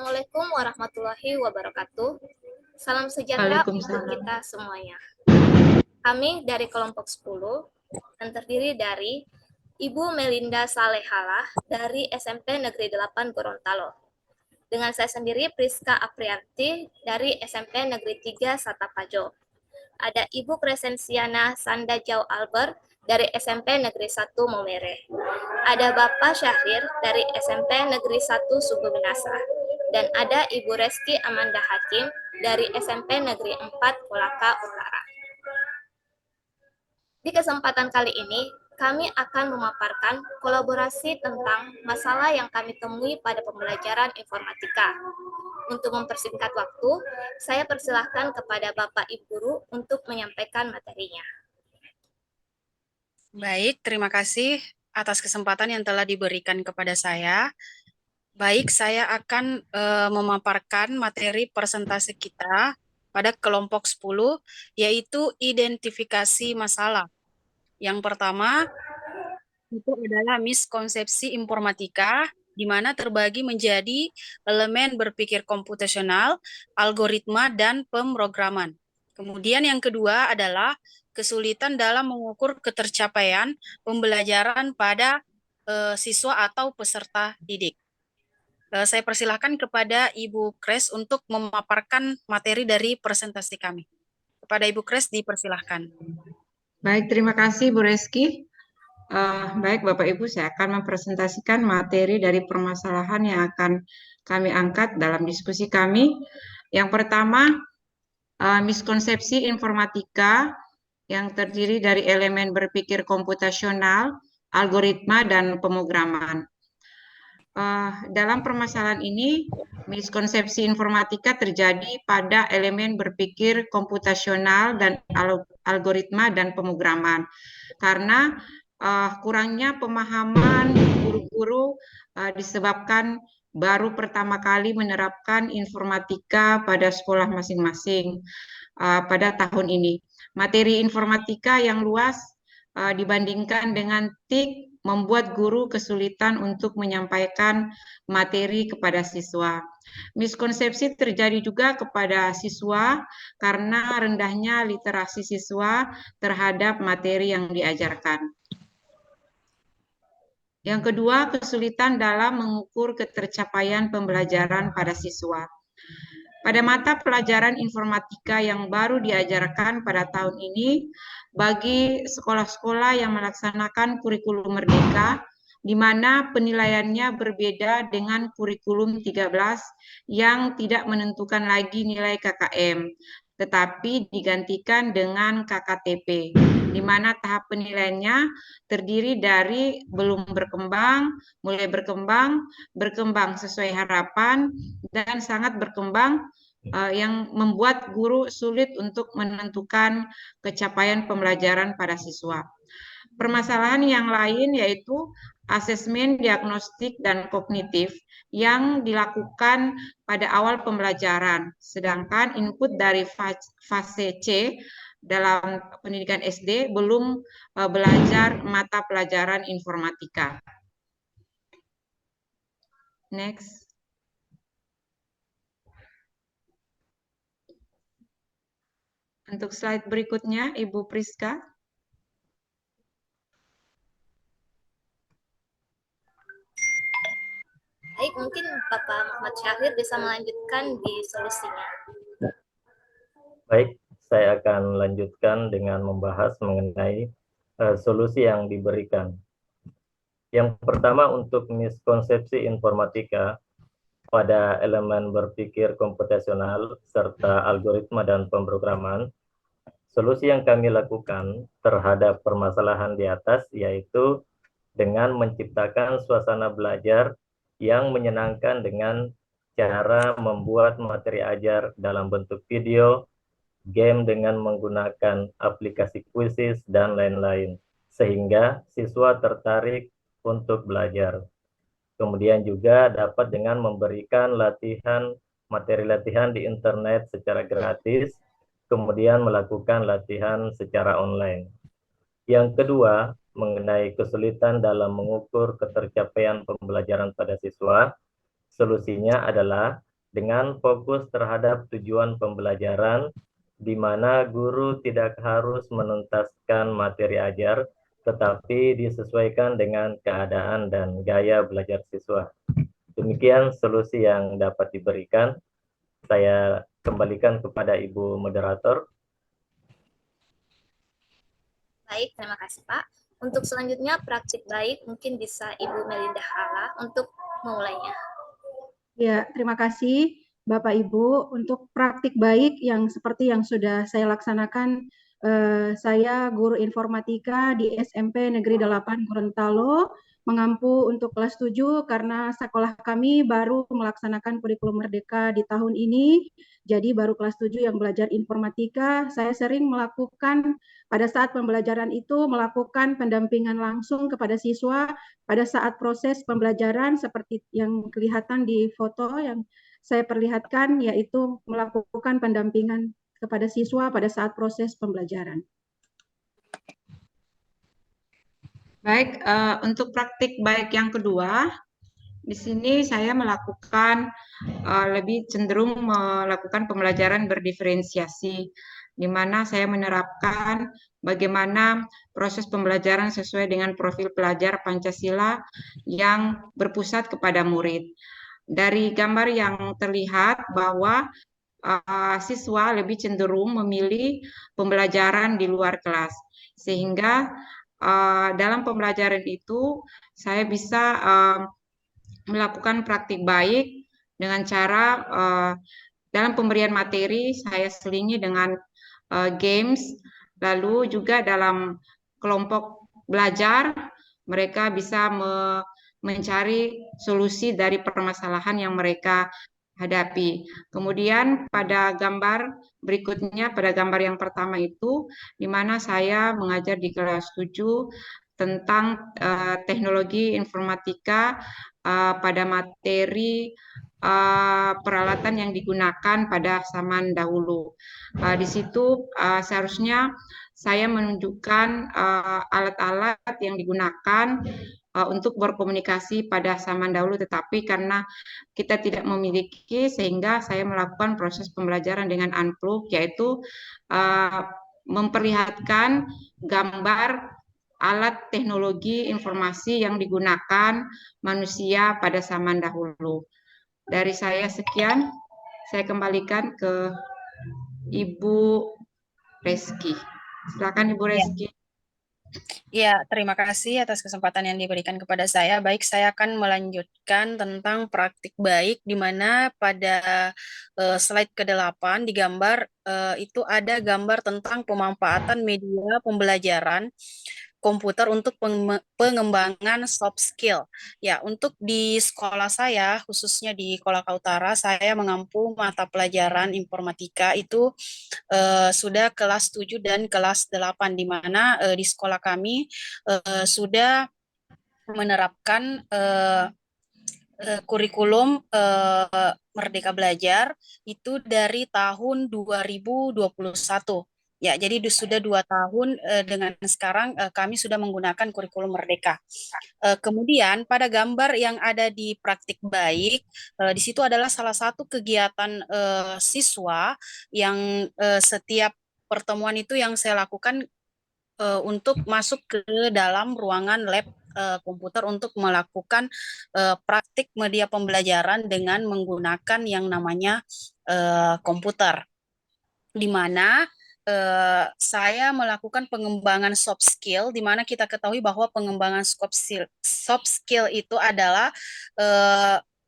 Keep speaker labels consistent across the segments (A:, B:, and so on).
A: Assalamualaikum warahmatullahi wabarakatuh. Salam sejahtera untuk
B: Waalaikumsalam.
A: kita semuanya. Kami dari kelompok 10 yang terdiri dari Ibu Melinda Salehalah dari SMP Negeri 8 Gorontalo. Dengan saya sendiri Priska Aprianti dari SMP Negeri 3 Satapajo. Ada Ibu Crescensiana Sandajau Albert dari SMP Negeri 1 Momere. Ada Bapak Syahrir dari SMP Negeri 1 Sugubenasa. Dan ada Ibu Reski Amanda Hakim dari SMP Negeri 4 Kolaka Utara. Di kesempatan kali ini, kami akan memaparkan kolaborasi tentang masalah yang kami temui pada pembelajaran informatika. Untuk mempersingkat waktu, saya persilahkan kepada Bapak Ibu Guru untuk menyampaikan materinya.
C: Baik, terima kasih atas kesempatan yang telah diberikan kepada saya. Baik, saya akan memaparkan materi presentasi kita pada kelompok 10, yaitu identifikasi masalah. Yang pertama, itu adalah miskonsepsi informatika, di mana terbagi menjadi elemen berpikir komputasional, algoritma, dan pemrograman. Kemudian yang kedua adalah kesulitan dalam mengukur ketercapaian pembelajaran pada siswa atau peserta didik. Saya persilahkan kepada Ibu Kres untuk memaparkan materi dari presentasi kami. Kepada Ibu Kres dipersilahkan.
B: Baik, terima kasih Bu Reski. Baik Bapak Ibu, saya akan mempresentasikan materi dari permasalahan yang akan kami angkat dalam diskusi kami. Yang pertama, miskonsepsi informatika yang terdiri dari elemen berpikir komputasional, algoritma, dan pemrograman. Dalam permasalahan ini, miskonsepsi informatika terjadi pada elemen berpikir komputasional dan algoritma dan pemrograman. Karena kurangnya pemahaman guru-guru disebabkan baru pertama kali menerapkan informatika pada sekolah masing-masing pada tahun ini. Materi informatika yang luas dibandingkan dengan TIK membuat guru kesulitan untuk menyampaikan materi kepada siswa. Miskonsepsi terjadi juga kepada siswa karena rendahnya literasi siswa terhadap materi yang diajarkan. Yang kedua, kesulitan dalam mengukur ketercapaian pembelajaran pada siswa. Pada mata pelajaran informatika yang baru diajarkan pada tahun ini, bagi sekolah-sekolah yang melaksanakan kurikulum merdeka, di mana penilaiannya berbeda dengan kurikulum 13 yang tidak menentukan lagi nilai KKM, tetapi digantikan dengan KKTP, di mana tahap penilaiannya terdiri dari belum berkembang, mulai berkembang, berkembang sesuai harapan, dan sangat berkembang yang membuat guru sulit untuk menentukan capaian pembelajaran pada siswa. Permasalahan yang lain yaitu asesmen diagnostik dan kognitif yang dilakukan pada awal pembelajaran, sedangkan input dari fase C dalam pendidikan SD belum belajar mata pelajaran informatika. Next. Untuk slide berikutnya, Ibu Priska.
A: Baik, mungkin Bapak Muhammad Syahrir bisa melanjutkan di solusinya.
D: Baik, saya akan lanjutkan dengan membahas mengenai solusi yang diberikan. Yang pertama, untuk miskonsepsi informatika pada elemen berpikir komputasional serta algoritma dan pemrograman, solusi yang kami lakukan terhadap permasalahan di atas yaitu dengan menciptakan suasana belajar yang menyenangkan dengan cara membuat materi ajar dalam bentuk video, game dengan menggunakan aplikasi kuisis, dan lain-lain, sehingga siswa tertarik untuk belajar. Kemudian juga dapat dengan memberikan materi latihan di internet secara gratis, kemudian melakukan latihan secara online. Yang kedua, mengenai kesulitan dalam mengukur ketercapaian pembelajaran pada siswa, solusinya adalah dengan fokus terhadap tujuan pembelajaran, di mana guru tidak harus menuntaskan materi ajar, tetapi disesuaikan dengan keadaan dan gaya belajar siswa. Demikian solusi yang dapat diberikan. Saya kembalikan kepada Ibu Moderator.
A: Baik, terima kasih Pak. Untuk selanjutnya praktik baik mungkin bisa Ibu Melinda Hala untuk memulainya.
E: Ya, terima kasih Bapak Ibu. Untuk praktik baik yang seperti yang sudah saya laksanakan, saya guru informatika di SMP Negeri 8 Gorontalo, mengampu untuk kelas 7 karena sekolah kami baru melaksanakan kurikulum merdeka di tahun ini. Jadi baru kelas 7 yang belajar informatika. Saya sering melakukan pada saat pembelajaran itu melakukan pendampingan langsung kepada siswa pada saat proses pembelajaran seperti yang kelihatan di foto yang saya perlihatkan, yaitu melakukan pendampingan kepada siswa pada saat proses pembelajaran.
B: Baik, untuk praktik baik yang kedua, di sini saya melakukan lebih cenderung melakukan pembelajaran berdiferensiasi, di mana saya menerapkan bagaimana proses pembelajaran sesuai dengan profil pelajar Pancasila yang berpusat kepada murid. Dari gambar yang terlihat bahwa siswa lebih cenderung memilih pembelajaran di luar kelas, sehingga dalam pembelajaran itu saya bisa melakukan praktik baik dengan cara dalam pemberian materi saya selingi dengan games, lalu juga dalam kelompok belajar mereka bisa mencari solusi dari permasalahan yang mereka hadapi. Kemudian pada gambar berikutnya, pada gambar yang pertama itu, di mana saya mengajar di kelas 7 tentang teknologi informatika pada materi peralatan yang digunakan pada zaman dahulu. Di situ seharusnya saya menunjukkan alat-alat yang digunakan untuk berkomunikasi pada zaman dahulu, tetapi karena kita tidak memiliki, sehingga saya melakukan proses pembelajaran dengan unplug, yaitu memperlihatkan gambar alat teknologi informasi yang digunakan manusia pada zaman dahulu. Dari saya sekian, saya kembalikan ke Ibu Reski. Silakan Ibu Reski.
C: Ya, terima kasih atas kesempatan yang diberikan kepada saya. Baik, saya akan melanjutkan tentang praktik baik, di mana pada slide ke-8 di gambar itu ada gambar tentang pemanfaatan media pembelajaran komputer untuk pengembangan soft skill. Ya, untuk di sekolah saya, khususnya di Kolaka Utara, saya mengampu mata pelajaran informatika itu sudah kelas 7 dan kelas 8, di mana di sekolah kami sudah menerapkan kurikulum Merdeka Belajar itu dari tahun 2021. Ya, jadi sudah 2 tahun dengan sekarang kami sudah menggunakan kurikulum Merdeka. Kemudian pada gambar yang ada di praktik baik, di situ adalah salah satu kegiatan siswa yang setiap pertemuan itu yang saya lakukan untuk masuk ke dalam ruangan lab komputer untuk melakukan praktik media pembelajaran dengan menggunakan yang namanya komputer, di mana saya melakukan pengembangan soft skill, di mana kita ketahui bahwa pengembangan soft skill itu adalah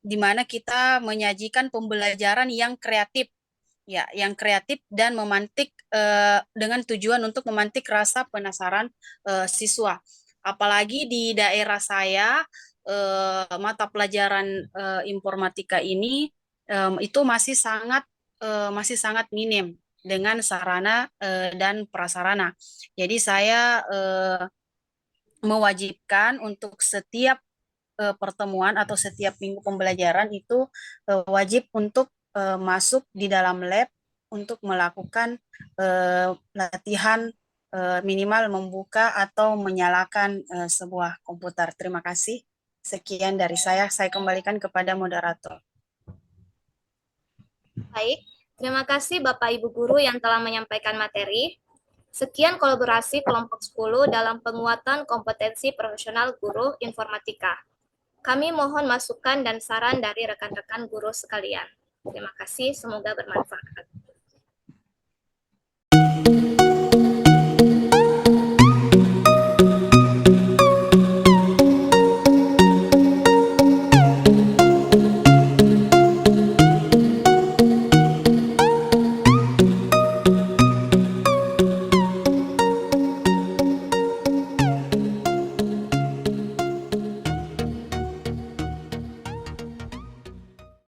C: di mana kita menyajikan pembelajaran yang kreatif, ya, yang kreatif dan memantik dengan tujuan untuk memantik rasa penasaran siswa. Apalagi di daerah saya mata pelajaran informatika ini itu masih sangat minim dengan sarana dan prasarana. Jadi saya mewajibkan untuk setiap pertemuan atau setiap minggu pembelajaran itu wajib untuk masuk di dalam lab untuk melakukan latihan minimal membuka atau menyalakan sebuah komputer. Terima kasih. Sekian dari saya kembalikan kepada moderator.
A: Baik, terima kasih Bapak Ibu Guru yang telah menyampaikan materi. Sekian kolaborasi kelompok 10 dalam penguatan kompetensi profesional guru informatika. Kami mohon masukan dan saran dari rekan-rekan guru sekalian. Terima kasih, semoga bermanfaat.